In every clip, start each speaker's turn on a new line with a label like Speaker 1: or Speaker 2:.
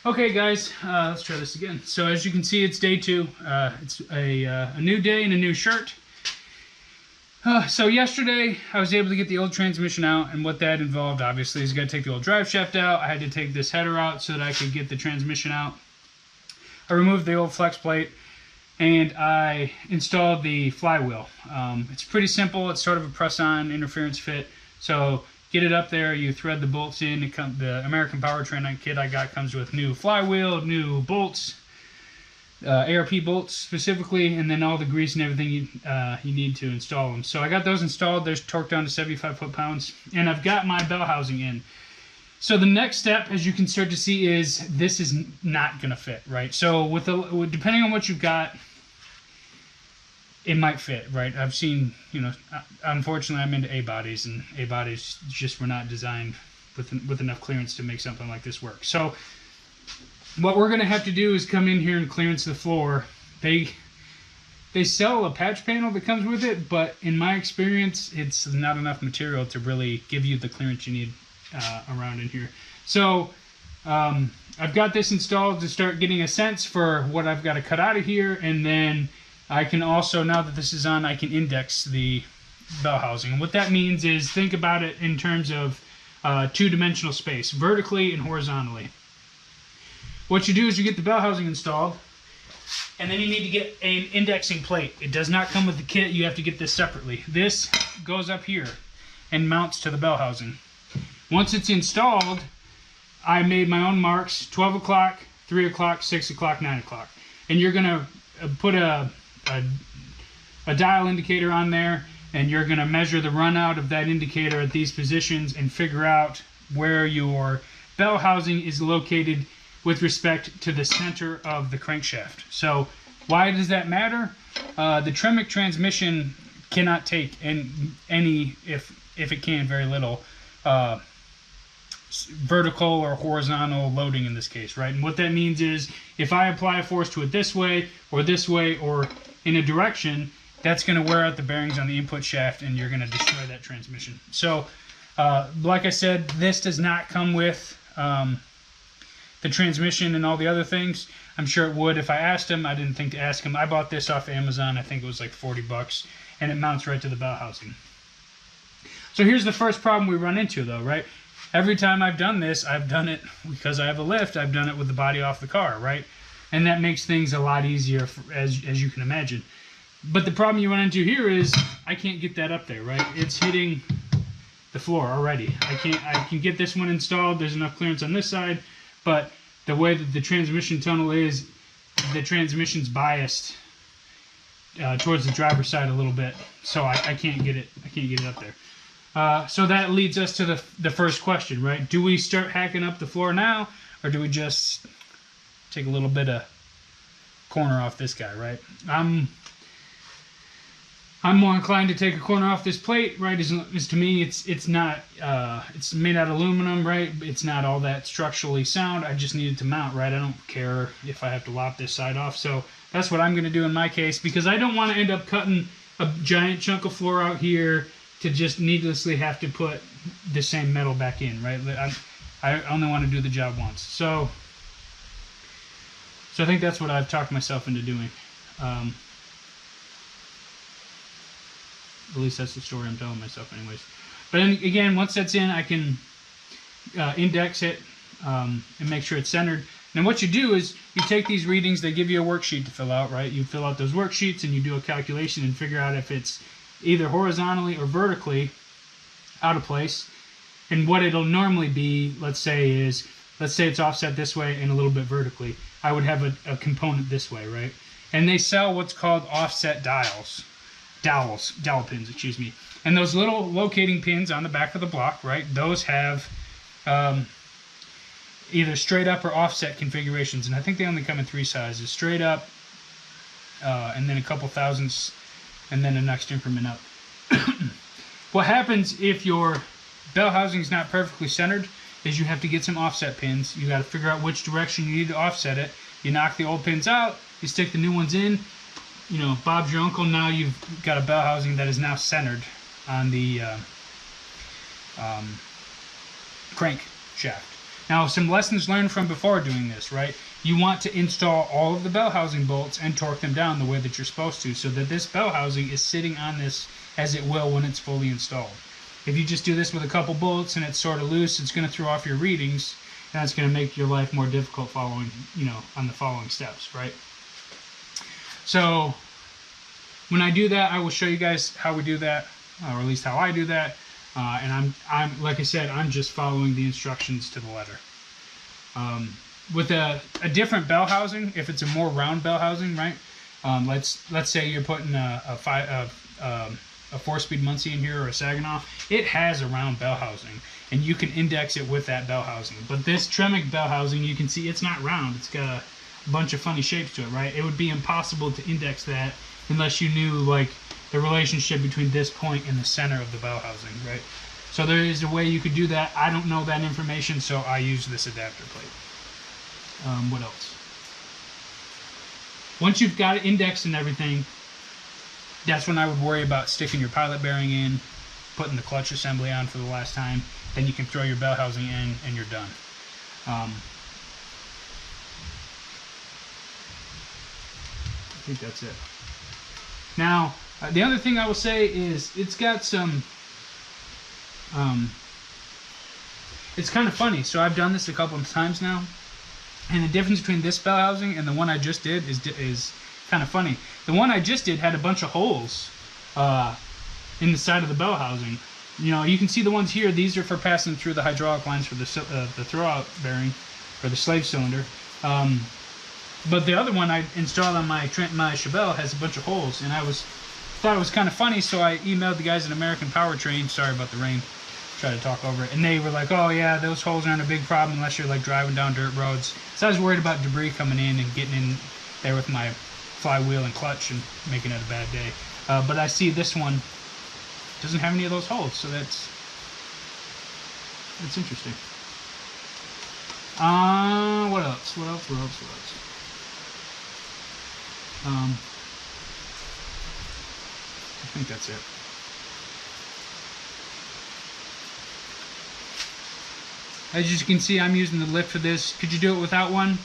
Speaker 1: Okay guys, let's try this again. So as you can see, it's day 2. It's a new day and a new shirt. So yesterday I was able to get the old transmission out, and what that involved obviously is you got to take the old drive shaft out. I had to take this header out so that I could get the transmission out. I removed the old flex plate and I installed the flywheel. It's pretty simple. It's sort of a press-on interference fit. So get it up there, you thread the bolts in. The American Powertrain kit I got comes with new flywheel, new bolts, ARP bolts specifically, and then all the grease and everything you need to install them. So I got those installed. They're torqued down to 75 foot-pounds, and I've got my bell housing in. So the next step, as you can start to see, is this is not going to fit, right? So depending on what you've got, it might fit, right? I've seen, unfortunately I'm into A-bodies, and A-bodies just were not designed with enough clearance to make something like this work. So what we're going to have to do is come in here and clearance the floor. They sell a patch panel that comes with it, but in my experience, it's not enough material to really give you the clearance you need around in here. So I've got this installed to start getting a sense for what I've got to cut out of here, and then I can also, now that this is on, I can index the bell housing. And what that means is, think about it in terms of two-dimensional space, vertically and horizontally. What you do is you get the bell housing installed, and then you need to get an indexing plate. It does not come with the kit. You have to get this separately. This goes up here and mounts to the bell housing. Once it's installed, I made my own marks: 12 o'clock, 3 o'clock, 6 o'clock, 9 o'clock. And you're going to put a dial indicator on there, and you're going to measure the run out of that indicator at these positions and figure out where your bell housing is located with respect to the center of the crankshaft. So why does that matter? The Tremec transmission cannot take any, if it can, very little vertical or horizontal loading in this case, right? And what that means is, if I apply a force to it this way or in a direction, that's going to wear out the bearings on the input shaft, and you're going to destroy that transmission. So like I said, this does not come with the transmission and all the other things. I'm sure it would if I asked him. I didn't think to ask him. I bought this off Amazon. I think it was like 40 bucks, and it mounts right to the bell housing. So here's the first problem we run into, though, right? Every time I've done this, I've done it because I have a lift. I've done it with the body off the car, right? And that makes things a lot easier, as you can imagine. But the problem you run into here is I can't get that up there, right? It's hitting the floor already. I can get this one installed. There's enough clearance on this side, but the way that the transmission tunnel is, the transmission's biased towards the driver's side a little bit, so I can't get it. I can't get it up there. So that leads us to the first question, right? Do we start hacking up the floor now, or do we just take a little bit of corner off this guy, right? I'm more inclined to take a corner off this plate, right? As to me, it's not it's made out of aluminum, right? It's not all that structurally sound. I just need it to mount, right? I don't care if I have to lop this side off. So that's what I'm going to do in my case, because I don't want to end up cutting a giant chunk of floor out here to just needlessly have to put the same metal back in, right? I only want to do the job once. So I think that's what I've talked myself into doing. At least that's the story I'm telling myself anyways. But then, again, once that's in, I can index it and make sure it's centered. Now what you do is you take these readings. They give you a worksheet to fill out, right? You fill out those worksheets and you do a calculation and figure out if it's either horizontally or vertically out of place. And what it'll normally be, let's say it's offset this way and a little bit vertically. I would have a component this way, right? And they sell what's called offset dowel pins, excuse me. And those little locating pins on the back of the block, right? Those have either straight up or offset configurations, and I think they only come in 3 sizes: straight up, and then a couple thousandths, and then the next increment up. What happens if your bell housing is not perfectly centered is you have to get some offset pins. You got to figure out which direction you need to offset it. You knock the old pins out, you stick the new ones in. You know, Bob's your uncle. Now you've got a bell housing that is now centered on the crank shaft. Now, some lessons learned from before doing this, right? You want to install all of the bell housing bolts and torque them down the way that you're supposed to, so that this bell housing is sitting on this as it will when it's fully installed. If you just do this with a couple bolts and it's sort of loose, it's going to throw off your readings, and that's going to make your life more difficult following, on the following steps, right? So when I do that, I will show you guys how we do that, or at least how I do that. And I'm like I said, I'm just following the instructions to the letter. With a different bell housing, if it's a more round bell housing, right? Let's say you're putting a 4-speed Muncie in here, or a Saginaw. It has a round bell housing, and you can index it with that bell housing. But this Tremec bell housing, you can see it's not round. It's got a bunch of funny shapes to it, right? It would be impossible to index that unless you knew like the relationship between this point and the center of the bell housing, right? So there is a way you could do that. I don't know that information, so I use this adapter plate. What else? Once you've got it indexed and everything, that's when I would worry about sticking your pilot bearing in, putting the clutch assembly on for the last time. Then you can throw your bell housing in and you're done. I think that's it. Now, the other thing I will say is it's got some, it's kind of funny. So I've done this a couple of times now, and the difference between this bell housing and the one I just did is kind of funny. The one I just did had a bunch of holes in the side of the bell housing. You can see the ones here. These are for passing through the hydraulic lines for the throwout bearing, or the slave cylinder. But the other one I installed on my Chevelle has a bunch of holes, and I thought it was kind of funny, so I emailed the guys at American Powertrain. Sorry about the rain. Try to talk over it, and they were like, "Oh yeah, those holes aren't a big problem unless you're like driving down dirt roads." So I was worried about debris coming in and getting in there with my flywheel and clutch and making it a bad day. But I see this one doesn't have any of those holes, so that's interesting. What else? I think that's it. As you can see, I'm using the lift for this. Could you do it without one?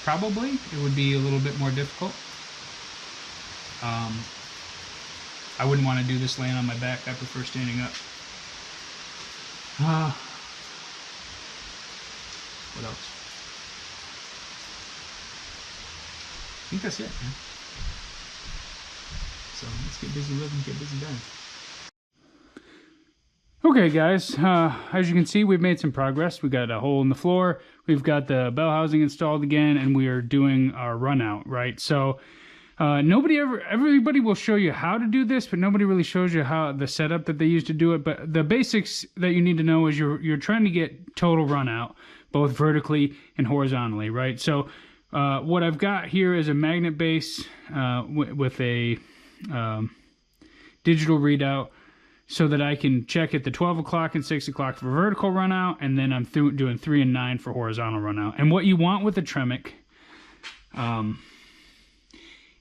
Speaker 1: Probably. It would be a little bit more difficult. I wouldn't want to do this laying on my back. I prefer standing up. What else? I think that's it, man. So let's get busy living, get busy dying. Okay, guys, as you can see, we've made some progress. We got a hole in the floor, we've got the bell housing installed again, and we are doing our run out, right? So everybody will show you how to do this, but nobody really shows you how the setup that they use to do it. But the basics that you need to know is you're trying to get total run out, both vertically and horizontally, right? So what I've got here is a magnet base with a digital readout, so that I can check at the 12 o'clock and 6 o'clock for vertical run out, and then I'm doing 3 and 9 for horizontal run out. And what you want with the Tremec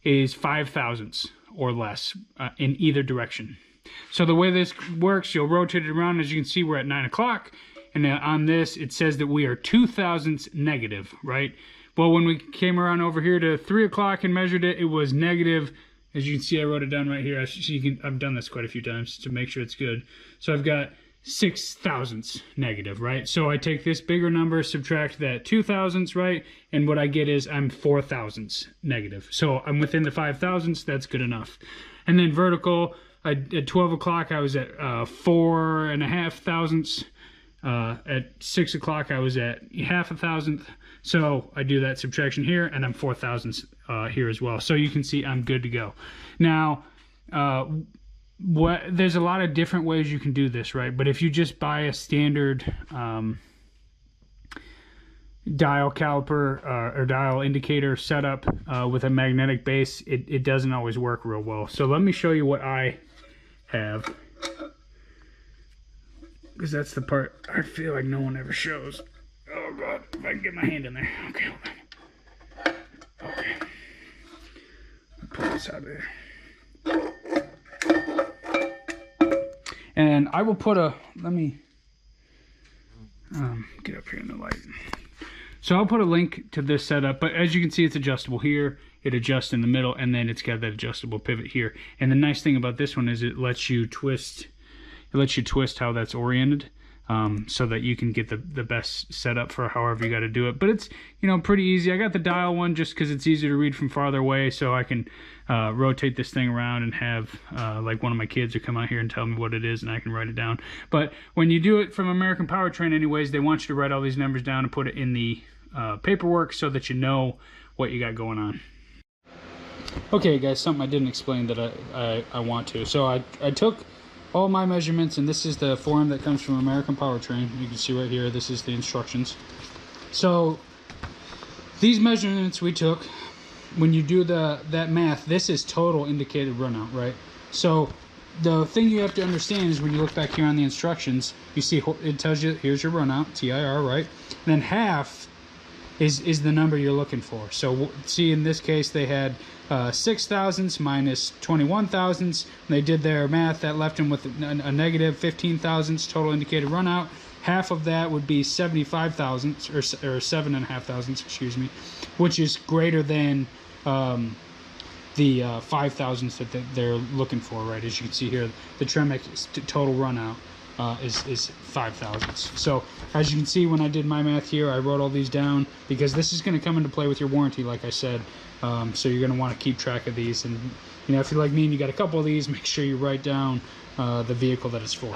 Speaker 1: is 5 thousandths or less in either direction. So the way this works, you'll rotate it around. As you can see, we're at 9 o'clock, and on this it says that we are 2 thousandths negative, right? Well, when we came around over here to 3 o'clock and measured it, it was negative. As you can see, I wrote it down right here. I've done this quite a few times to make sure it's good. So I've got 6 thousandths negative, right? So I take this bigger number, subtract that 2 thousandths, right? And what I get is I'm 4 thousandths negative. So I'm within the 5 thousandths. That's good enough. And then vertical, at 12 o'clock, I was at 4.5 thousandths. At 6 o'clock, I was at 0.5 thousandth. So I do that subtraction here, and I'm 4 thousandths here as well. So you can see I'm good to go. Now, there's a lot of different ways you can do this, right? But if you just buy a standard dial caliper or dial indicator setup with a magnetic base, it doesn't always work real well. So let me show you what I have, because that's the part I feel like no one ever shows. Oh God, if I can get my hand in there. Okay, hold on. Okay. Pull this out of there. And I will put Get up here in the light. So I'll put a link to this setup, but as you can see, it's adjustable here. It adjusts in the middle, and then it's got that adjustable pivot here. And the nice thing about this one is it lets you twist. It lets you twist how that's oriented, so that you can get the best setup for however you got to do it. But it's, you know, pretty easy. I got the dial one just because it's easier to read from farther away, so I can rotate this thing around and have like one of my kids will come out here and tell me what it is, and I can write it down. But when you do it from American Powertrain anyways, they want you to write all these numbers down and put it in the paperwork so that you know what you got going on. Okay guys, something I didn't explain that I want to. So I took all my measurements, and this is the form that comes from American Powertrain. You can see right here, this is the instructions. So these measurements we took, when you do that math, this is total indicated runout, right? So the thing you have to understand is when you look back here on the instructions, you see it tells you here's your runout, TIR, right? And then half is the number you're looking for. So see, in this case they had 6 thousandths minus 21 thousandths. They did their math, that left them with a negative 15 thousandths total indicated runout. Half of that would be 75 thousandths, or 7.5 thousandths, excuse me, which is greater than the 5 thousandths that they're looking for, right? As you can see here, the Tremec total runout is 5 thousandths. So as you can see, when I did my math here, I wrote all these down because this is going to come into play with your warranty, like I said. So you're going to want to keep track of these, and you know, if you're like me and you got a couple of these, make sure you write down the vehicle that it's for.